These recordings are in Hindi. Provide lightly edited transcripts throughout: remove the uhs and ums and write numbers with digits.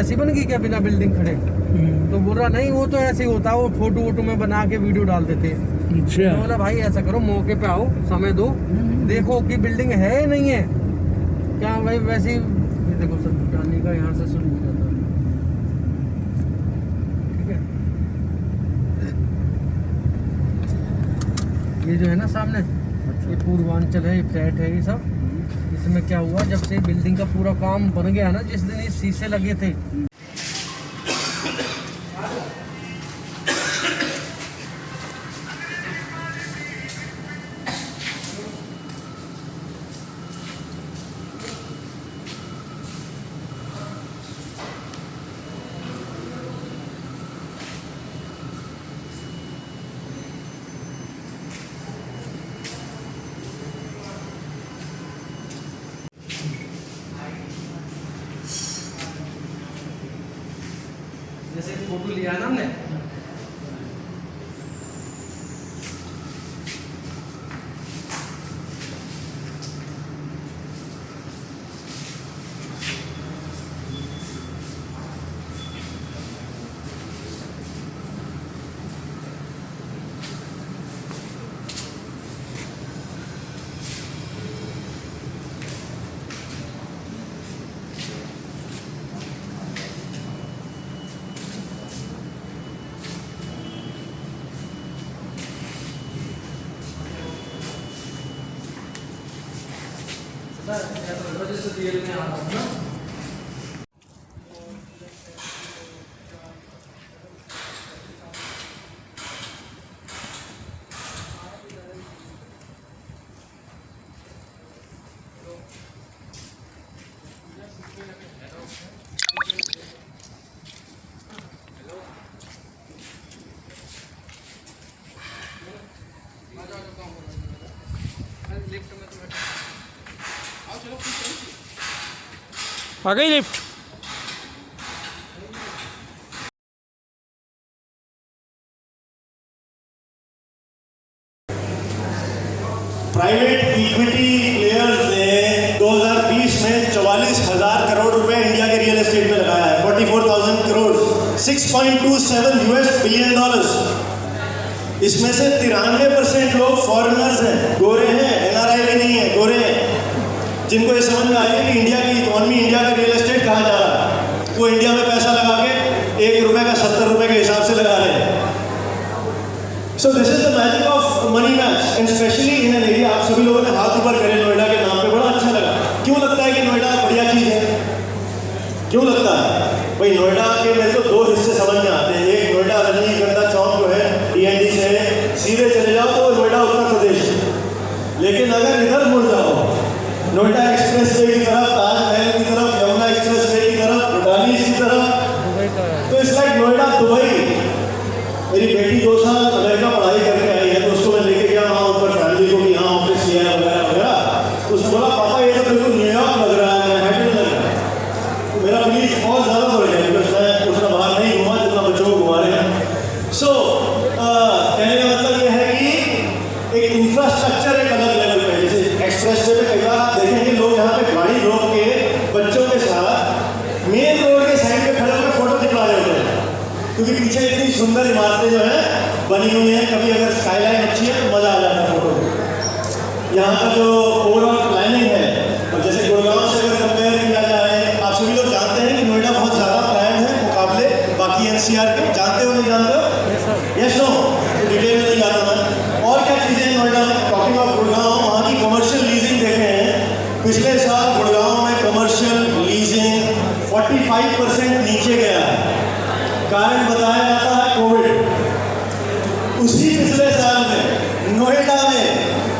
ऐसी बन गई क्या बिना बिल्डिंग खड़े? तो बोल रहा नहीं वो तो ऐसे ही होता है, वो फोटो वोटो में बना के वीडियो डाल देते हैं। अच्छा। तो बोला भाई ऐसा करो, मौके पे आओ, समय दो, देखो कि बिल्डिंग है या नहीं है क्या भाई। वैसे ही ये देखो सर, भूटानी का यहाँ से शुरू हो जाता है, ठीक है। ये जो है ना सामने, ये पूर्वांचल है, ये फ्लैट है, ये सब। इसमें क्या हुआ, जब से बिल्डिंग का पूरा काम बन गया ना, जिस दिन ये शीशे लगे थे, जैसे फोटो लिया ना हमने, जैसे रियल में आ रहा हूँ ना। आ गई लिफ्ट। प्राइवेट इक्विटी प्लेयर्स ने 2020 में 44,000 करोड़ रुपए इंडिया के रियल एस्टेट में लगाया है। 44,000 करोड़, $6.27 बिलियन डॉलर्स। इसमें से 93% लोग फॉरेनर्स हैं, गोरे हैं, एनआरआई भी नहीं है, गोरे हैं, जिनको ये समझ में आया कि इंडिया की इकोनॉमी, इंडिया का रियल एस्टेट कहाँ जा रहा है। वो इंडिया में पैसा लगा के 1 रुपए का 70 रुपए के हिसाब से लगा रहे हैं। So this is the magic of money match, and specially in an area. आप सभी लोगों ने हाथ ऊपर करे नोएडा के नाम पे, बड़ा अच्छा लगा। क्यों लगता है कि नोएडा बढ़िया चीज़ है? क्यों लगता है भाई? नोएडा के मेरे को 2 हिस्से समझ में आते हैं। एक नोएडा रजनीगंधा चौक जो है डीएनडी से सीधे चले जाओ तो नोएडा उत्तर प्रदेश। लेकिन अगर इधर मुड़ जाओ, नोएडा एक्सप्रेस वे की तरफ, ताजमहल की तरफ, यमुना एक्सप्रेस वे की तरफ, भूटानी की तरफ, तो इट्स लाइक नोएडा दुबई। मेरी बेटी 2 साल अमेरिका पढ़ाई करके आई है, तो उसको मैं लेके गया वहाँ ऊपर फैमिली को कि यहाँ ऑफिस किया है वगैरह वगैरह। उसने बोला पापा ये तो बिल्कुल न्यूयॉर्क लग रहा है, मैनहट्टन लग रहा है। तो मेरा बिलीफ बहुत ज़्यादा बढ़ गया, बिकॉज मैं उतना बाहर नहीं घूमा जितना बच्चों को घुमा रहे हैं। सो कहने का मतलब ये है कि एक इंफ्रास्ट्रक्चर एक अलग लेवल पे, जैसे एक्सप्रेस वे पे कई बार आप देखेंगे लोग यहाँ पे गाड़ी रोक के बच्चों के साथ मेन रोड के साइड पे खड़े होकर फोटो खिंचवा रहे होते हैं, क्योंकि पीछे इतनी सुंदर इमारतें जो है बनी हुई हैं। कभी अगर स्काईलाइन अच्छी है तो मज़ा आ जाता है फोटो। यहाँ का जो ओवरऑल प्लानिंग है, और जैसे गुड़गांव से अगर कंपेयर किया जाए, आप सभी लोग जानते हैं कि नोएडा बहुत ज़्यादा प्लान है मुकाबले बाकी एनसीआर के। जानते हो नहीं जानते हो? Yes no? तो डिटेल में नहीं जाता मैं। और क्या चीज़ें हैं नोएडा में? टॉकिंग ऑफ गुड़गांव, वहाँ की कमर्शियल लीजिंग देखे हैं। पिछले साल गुड़गांव में कमर्शियल लीजिंग 45% नीचे गया है। कारण बताया जाता है कोविड। उसी पिछले साल में नोएडा में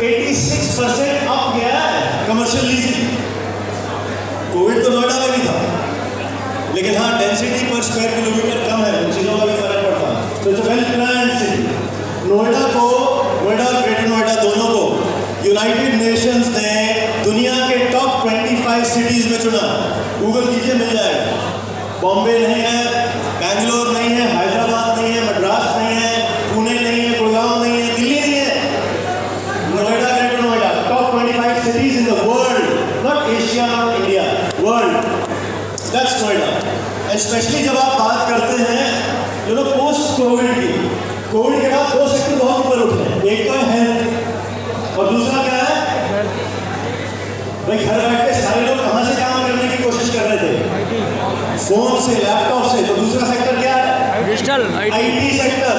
86% अप गया है कमर्शियल लीजिंग। कोविड तो नोएडा में भी था, लेकिन हाँ डेंसिटी पर स्क्वायर किलोमीटर कम है, उन चीज़ों का भी फर्क पड़ता है। तो it's well planned city. Noida और ग्रेटर नोएडा दोनों को यूनाइटेड नेशंस ने दुनिया के टॉप 25 सिटीज़ में चुना। गूगल कीजिए, मिल जाएगा। बॉम्बे नहीं है, बैंगलोर नहीं है, हैदराबाद नहीं है, मद्रास नहीं है, पुणे नहीं है, गुड़गांव नहीं है, दिल्ली नहीं है। Noida, greater Noida, top 25 cities in the world, not Asia, not India, world. That's Noida. Specially जब आप बात करते हैं पोस्ट कोविड की, कोविड के बाद दो सेक्टर बहुत ऊपर उठे हैं। एक तो है हेल्थ और दूसरा क्या है भाई, घर बैठ के सारे लोग कहाँ से काम करने की कोशिश कर रहे थे, फोन से, लैपटॉप से। तो दूसरा सेक्टर क्या है, digital IT sector.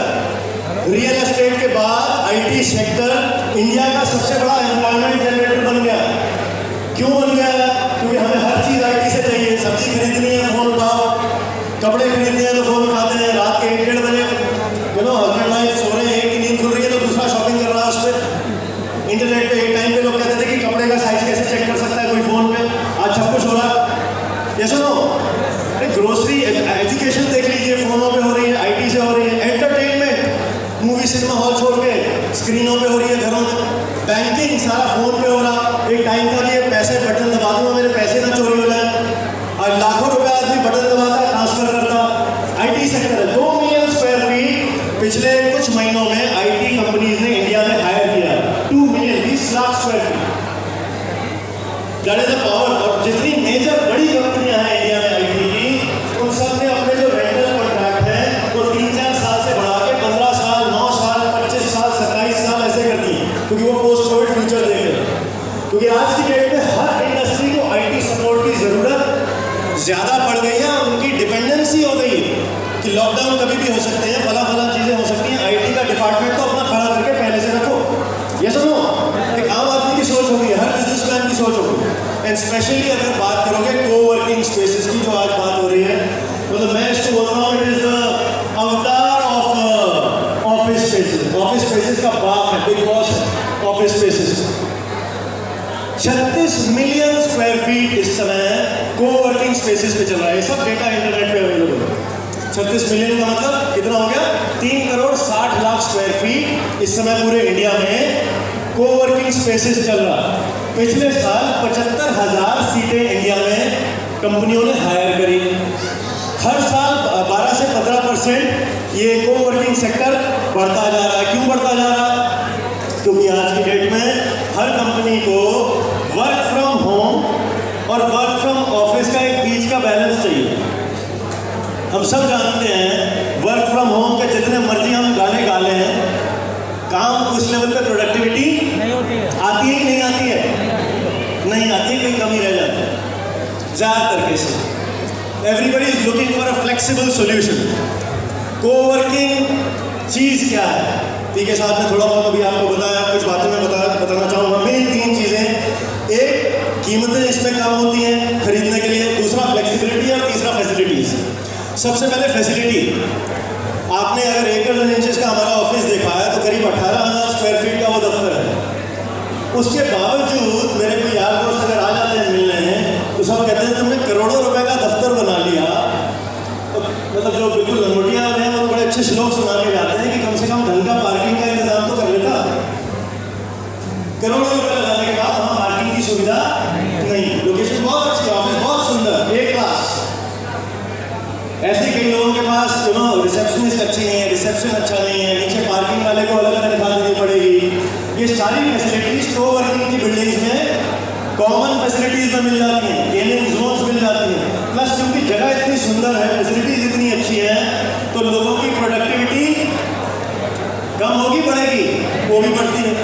Real estate के बाद आईटी सेक्टर इंडिया का सबसे बड़ा एम्प्लॉयमेंट जनरेटर बन गया। क्यों बन गया? क्योंकि हमें हर चीज आईटी से चाहिए। सब्जी खरीदनी है फोन उठाओ, कपड़े खरीदने हैं तो फोन उठाते हैं। रात के 1-1:30 बजे हस्बैंड वाइफ सो रहे हैं, एक की नींद खुल रही है तो दूसरा शॉपिंग कर रहा है उस पर। इंटरनेट पे एक टाइम पे लोग कहते थे कि कपड़े का साइज कैसे चेक कर सकता है कोई फोन पे, आज सब कुछ हो रहा है। ये सुनो, ग्रोसरी एजुकेशन देख लीजिए, फोनों पे हो रही है, आईटी से हो रही है। एंटरटेनमेंट, मूवी सिनेमा हॉल छोड़ के स्क्रीनों पे हो रही है घरों में। बैंकिंग सारा फोन पे हो रहा। एक टाइम था कि पैसे बटन दबा दूंगा मेरे पैसे ना चोरी हो जाए, और लाखों रुपए आदमी बटन दबाता ट्रांसफर करता। आईटी सेक्टर है। 2 मिलियन स्क्वायर फीट पिछले कुछ महीनों में आईटी कंपनीज ने इंडिया में हायर किया। 2 million 20 lakh square feet, that is the power. और जितनी मेजर बड़ी कंपनियां हैं इंडिया में आईटी की, उन सब ने अपने जो रेंटल कॉन्ट्रैक्ट है वो 3-4 साल से बढ़ा के 15 साल, 9 साल, 25 साल, 27 साल ऐसे कर दिए, क्योंकि वो पोस्ट कोविड फ्यूचर देख रहे हैं। क्योंकि आज की डेट में हर इंडस्ट्री को आईटी सपोर्ट की जरूरत ज्यादा बढ़ गई है। उनकी डिपेंडेंसी हो गई है कि लॉकडाउन कभी भी हो सकते हैं, फला चीजें हो सकती हैं। आईटी का डिपार्टमेंट तो अपना खड़ा करके पहले से रखो। ये सुनो, एक आम आदमी की सोच होगी, हर बिजनेसमैन की सोच होगी। एंड स्पेशली अगर बात करोगे कोवर्किंग स्पेसेस की, जो आज बात हो रही है, मतलब मैं इसको बोल रहा हूँ, इट इज द अवतार of office spaces. Office spaces का बाप है, बिग बॉस है office spaces. 36 million square feet इस समय कोवर्किंग स्पेसेस पे चल रहा है। सब डेटा इंटरनेट पे अवेलेबल है। 36 मिलियन का मतलब कितना हो गया, 3 करोड़ 60 लाख स्क्वायर फीट इस समय पूरे इंडिया में कोवर्किंग स्पेसेस चल रहा है। पिछले साल 75,000 सीटें इंडिया में कंपनियों ने हायर करी। हर साल 12 से 15% ये कोवर्किंग सेक्टर बढ़ता जा रहा है। क्यों बढ़ता जा रहा है? क्योंकि आज की डेट में हर कंपनी को वर्क फ्रॉम होम और वर्क फ्रॉम ऑफिस का एक बीच का बैलेंस चाहिए। हम सब जानते हैं वर्क फ्रॉम होम के जितने मर्जी हम गाने गा ले हैं, काम उस लेवल पे प्रोडक्टिविटी नहीं होती है। आती है कि नहीं आती है? नहीं आती, कोई कमी रह जाती है ज़्यादातर cases. Everybody is looking for a flexible solution. Coworking चीज़ क्या है? ठीक है, साथ में थोड़ा बहुत अभी आपको बताया, कुछ बातें मैं बताना चाहूँगा। मेन 3 चीज़ें, एक कीमतें इसमें कम होती हैं खरीदने के लिए, दूसरा फ्लेक्सिबिलिटी और तीसरा फैसिलिटीज़। सबसे पहले फैसिलिटी। आपने अगर एकड़ एंड इंचेस का हमारा ऑफिस देखा है तो करीब 18,000 स्क्वायर फीट का वो दफ्तर है। उसके बावजूद मेरे कोई यार दोस्त अगर आ जाते हैं मिलने तो सब कहते हैं तुमने करोड़ों रुपए का दफ्तर बना लिया। तो मतलब जो बिल्कुल लंगोटियाँ वाले हैं वो बड़े अच्छे श्लोक सुना के जाते हैं कि कम से कम ढंग का पार्किंग का इंतजाम तो कर लेता। करोड़ों रुपए लगाने के बाद वहाँ पार्किंग की सुविधा नहीं। लोकेशन बहुत अच्छी, ऑफिस बहुत सुंदर, एक क्लास। ऐसे कई लोगों के पास रिसेप्शनिस्ट अच्छी नहीं है, रिसेप्शन अच्छा नहीं है, नीचे पार्किंग वाले को अलग तनख्वाह देनी पड़ेगी। ये सारी फैसिलिटीज कोवर्किंग की बिल्डिंग्स में कॉमन फैसिलिटीज में मिल जाती हैं, गेमिंग जोन्स मिल जाती हैं। प्लस क्योंकि जगह इतनी सुंदर है, फैसिलिटीज इतनी अच्छी है, तो लोगों की प्रोडक्टिविटी कम होगी बढ़ेगी, वो भी बढ़ती है।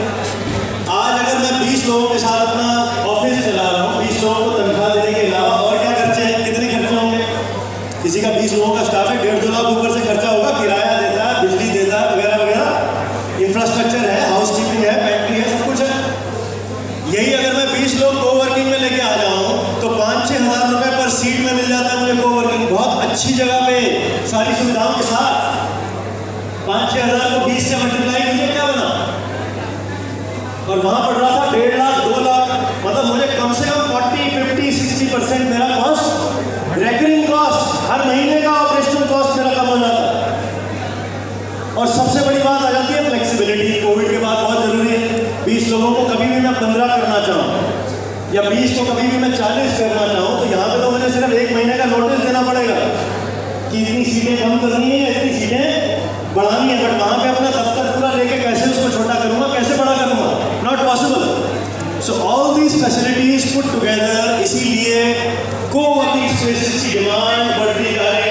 आज अगर मैं 20 लोगों के साथ अपना ऑफिस चला रहा हूँ, 20 लोगों को तनख्वाह देने के अलावा और क्या खर्चे हैं, कितने खर्चे होंगे? किसी का 20 लोगों का स्टाफ है, 1.5-2 लाख ऊपर से खर्चा होगा। किराया देता है, बिजली देता है, वगैरह वगैरह, इंफ्रास्ट्रक्चर है, हाउस कीपिंग है, फैक्ट्री है, सब कुछ है। यही अगर मैं 20 लोग कोवर्किंग में लेके आ जाऊँ तो 5-6 हज़ार रुपये पर सीट में मिल जाता है मुझे कोवर्किंग, बहुत अच्छी जगह पे सारी सुविधाओं के साथ। 5-6 हज़ार को 20 से मल्टीप्लाई कीजिए, क्या बना? और वहाँ पड़ रहा था 1.5 लाख 2 लाख, मतलब मुझे कम से कम 40-50-60% मेरा कॉस्ट, रेकरिंग कॉस्ट, हर महीने का ऑपरेशनल कॉस्ट मेरा कम हो जाता है। और सबसे बड़ी बात आ जाती है फ्लेक्सिबिलिटी। कोविड के बाद बहुत जरूरी है। 20 लोगों को कभी भी मैं 15 करना चाहूँ या 20 को कभी भी मैं 40 करना चाहूँ तो यहाँ पे तो मुझे सिर्फ 1 महीने का नोटिस देना पड़ेगा कि इतनी सीटें कम करनी है, इतनी सीटें बढ़ानी है। बट वहाँ पे अपना दफ्तर पूरा लेके कैसे उसको छोटा करूँगा, कैसे बड़ा करूँगा? Not possible. So all these facilities put together, इसीलिए कोवर्किंग स्पेसेस की डिमांड बढ़ती जा रही है।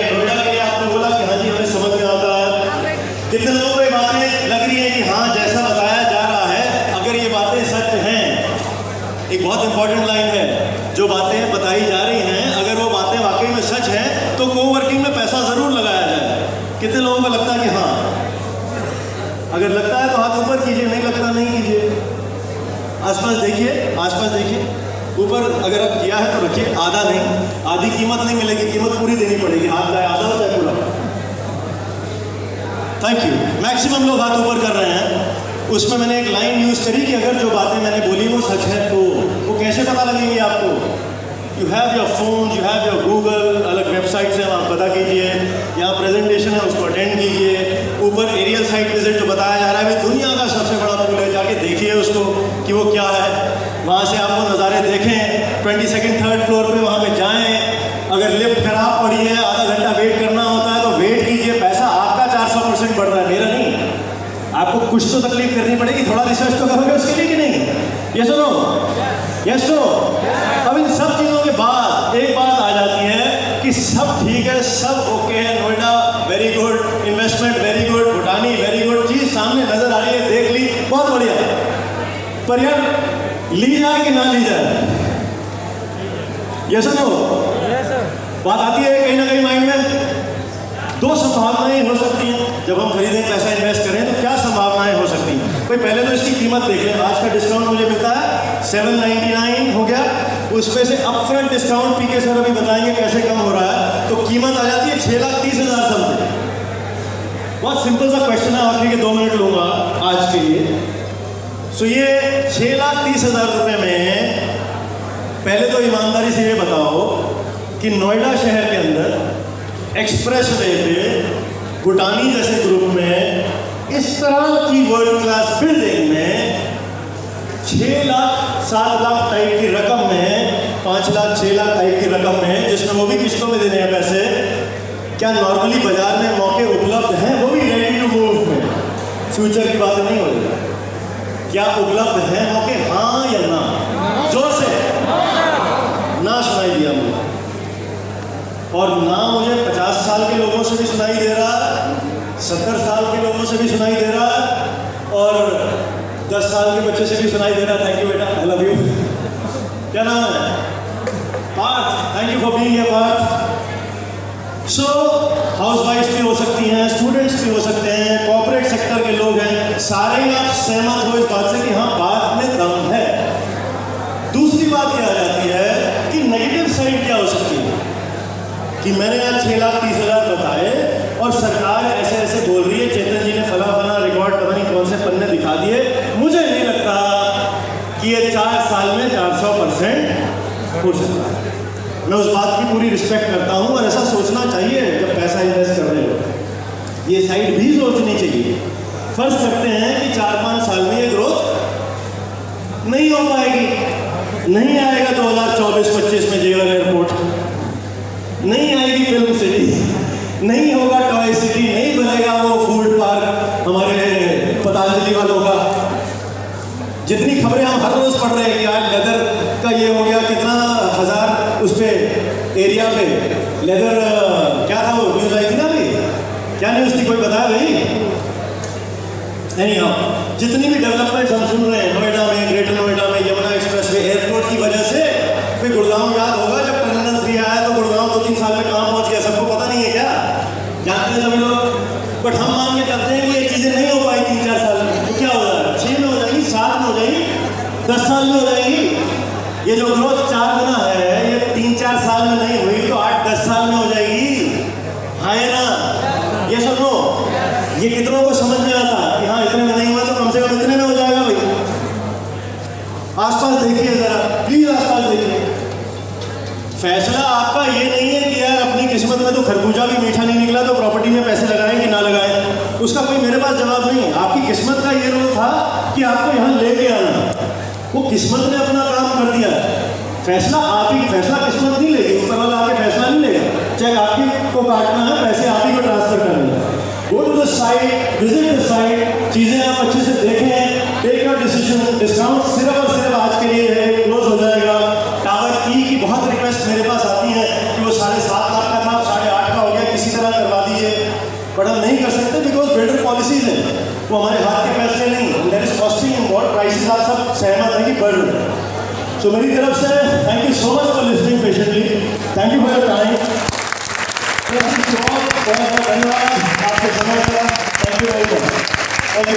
एक बहुत इंपॉर्टेंट लाइन है, जो बातें बताई जा रही हैं अगर वो बातें वाकई में सच हैं तो कोवर्किंग में पैसा ज़रूर लगाया जाए। कितने लोगों को लगता है कि हाँ? अगर लगता है तो हाथ ऊपर कीजिए, नहीं लगता नहीं कीजिए। आसपास देखिए, आसपास देखिए, ऊपर अगर आप किया है तो रखिए, आधा नहीं, आधी कीमत नहीं मिलेगी, कीमत पूरी देनी पड़ेगी, हाथ चाहे आधा हो चाहे पूरा। Thank you. मैक्सिमम लोग हाथ ऊपर कर रहे हैं। उसमें मैंने एक लाइन यूज़ करी कि अगर जो बातें मैंने बोली वो सच है तो वो कैसे पता लगेंगी आपको? You have your phone, you have your Google, अलग वेबसाइट्स हैं, वहाँ पता कीजिए, यहाँ प्रेजेंटेशन है उसको अटेंड कीजिए, ऊपर एरियल साइट विजिट जो बताया जा रहा है दुनिया का सबसे बड़ा पुल है, जाके देखिए उसको कि वो क्या है, वहाँ से आपको नज़ारे देखें। 22nd 3rd फ्लोर पे वहाँ पे जाएं। अगर लिफ्ट खराब पड़ी है, आधा घंटा वेट करना होता है तो वेट कीजिए। पैसा आपका 400% बढ़ रहा है, मेरा नहीं। आपको कुछ तो तकलीफ करनी पड़ेगी, थोड़ा रिसर्च तो करोगे उसके लिए कि नहीं? Yes no? Yes no? अब इन सब चीज़ों के बाद एक बात आ जाती है कि सब ठीक है, सब ओके है, Noida very good, investment very good, Bhutani very good, चीज़ सामने नजर आ रही है, देख ली, बहुत बढ़िया। पर यार ली जाए कि ना ली जाए? Yes no? बात आती है कहीं ना कहीं माइंड में। दो संभावनाएं हो सकती हैं जब हम खरीदें, पैसा इन्वेस्ट करें तो क्या संभावनाएं हो सकती हैं? कोई पहले तो इसकी कीमत देख लें। आज का डिस्काउंट मुझे मिलता है 799 हो गया, उसमें से अपफ्रंट डिस्काउंट पीके सर अभी बताएंगे कैसे कम हो रहा है, तो कीमत आ जाती है 6,30,000 समथिंग। बहुत सिंपल सा क्वेश्चन है, आखिरी के 2 मिनट लूंगा आज के लिए। सो ये 6,30,000 रुपये में पहले तो ईमानदारी से ये बताओ कि नोएडा शहर के अंदर एक्सप्रेस वे पे भूटानी जैसे ग्रुप में इस तरह की वर्ल्ड क्लास बिल्डिंग में 6 लाख 7 लाख टाइप की रकम में, 5 लाख 6 लाख टाइप की रकम में, जिसमें वो भी किस्तों में देने हैं पैसे, क्या नॉर्मली बाजार में मौके उपलब्ध हैं? वो भी रेडी टू मूव में, फ्यूचर की बात नहीं हो रही। क्या उपलब्ध हैं मौके? हाँ या ना? जोर से ना सुनाई दिया मुझे, और ना मुझे 50 साल के लोगों से भी सुनाई दे रहा है, 70 साल के लोगों से भी सुनाई दे रहा है, और 10 साल के बच्चे से भी सुनाई दे रहा है। थैंक यू बेटा, आई लव यू। क्या नाम है? Parth. Thank you for being here Parth. So housewife भी हो सकती हैं, स्टूडेंट्स भी हो सकते हैं, कॉर्पोरेट सेक्टर के लोग हैं, सारे ही आप सहमत हो इस बात से कि हाँ बात में दम है। दूसरी बात यह आ जाती है कि नेगेटिव साइड क्या हो सकती है कि मैंने आज 6,30,000 बताए और सरकार ऐसे ऐसे बोल रही है, चेतन जी ने फला रिकॉर्ड पता नहीं कौन से पन्ने दिखा दिए। मुझे नहीं लगता कि ये 4 साल में 400% हो सकता है। मैं उस बात की पूरी रिस्पेक्ट करता हूँ और ऐसा सोचना चाहिए जब पैसा इन्वेस्ट कर रहे हो, ये साइड भी सोचनी चाहिए। फर्ज करते हैं कि 4-5 साल में ये ग्रोथ नहीं हो पाएगी, नहीं आएगा 2024-25 में जेवर एयरपोर्ट, नहीं आएगी फिल्म सिटी, नहीं होगा टॉय सिटी, नहीं बनेगा वो फूड पार्क हमारे पतंजलि वालों का। जितनी खबरें हम हर रोज पढ़ रहे हैं कि आज लेदर का ये हो गया, कितना हजार उस पे एरिया पे लेदर, क्या था वो न्यूज आई थी ना अभी, क्या न्यूज थी कोई बताया भाई? नहीं, हाँ जितनी भी डेवलपमेंट हम सुन रहे हैं नोएडा में, ग्रेटर नोएडा में, यमुना एक्सप्रेस वे, एयरपोर्ट की वजह से, फिर गुड़गांव याद होगा जब टर्मिनल 3 आया तो गुड़गांव 2-3 साल में कहाँ पहुँच गया, सबको पता नहीं है क्या? जानते हैं सभी लोग, बट हम मान के चलते हैं कि ये चीज़ें नहीं हो पाई 3-4 साल में, तो क्या हो जाएगा? 6 में हो जाएगी, 7 में हो जाएगी, 10 साल में हो जाएगी। ये जो ग्रोथ 4 गुना है ये 3-4 साल में नहीं हुई तो 8-10 साल में हो जाएगी। हाँ या ना? ये सब नो, ये कितनों को समझ में आता कि हाँ इतने में नहीं हुआ तो कम से कम इतने में हो जाएगा भाई। आसपास देखिए जरा, प्लीज आसपास देखिए। फैसला आपका ये नहीं है कि यार अपनी किस्मत में तो खरबूजा भी मीठा नहीं निकला तो प्रॉपर्टी में पैसे लगाएं कि ना लगाएं, उसका कोई मेरे पास जवाब नहीं है। आपकी किस्मत का ये रोल था कि आपको यहाँ लेके आना, वो किस्मत ने अपना काम कर दिया। फैसला आप ही, फैसला किस्मत नहीं लेगी, ऊपर वाला आके फैसला नहीं लेगा। चाहे आपकी को काटना है, पैसे आप ही को ट्रांसफर करना है। Go to the site, visit the site, चीज़ें आप अच्छे से देखें, टेक योर डिसीजन। डिस्काउंट सिर्फ और सिर्फ आज के लिए है, क्लोज हो जाएगा। टावर ई की बहुत रिक्वेस्ट मेरे पास आती है कि वो 7.5 लाख का था, 8.5 का हो गया, किसी तरह करवा दीजिए, बट हम नहीं कर सकते बिकॉज बिल्डर पॉलिसीज हैं, वो हमारे हाथ के फैसले नहीं। There is costing involve, prices आप सब सहमत हैं कि बढ़ रहे हैं। सो मेरी तरफ से thank you so much for listening patiently, thank you for your time, धन्यवाद आपके समय का, थैंक यू वेरी मच।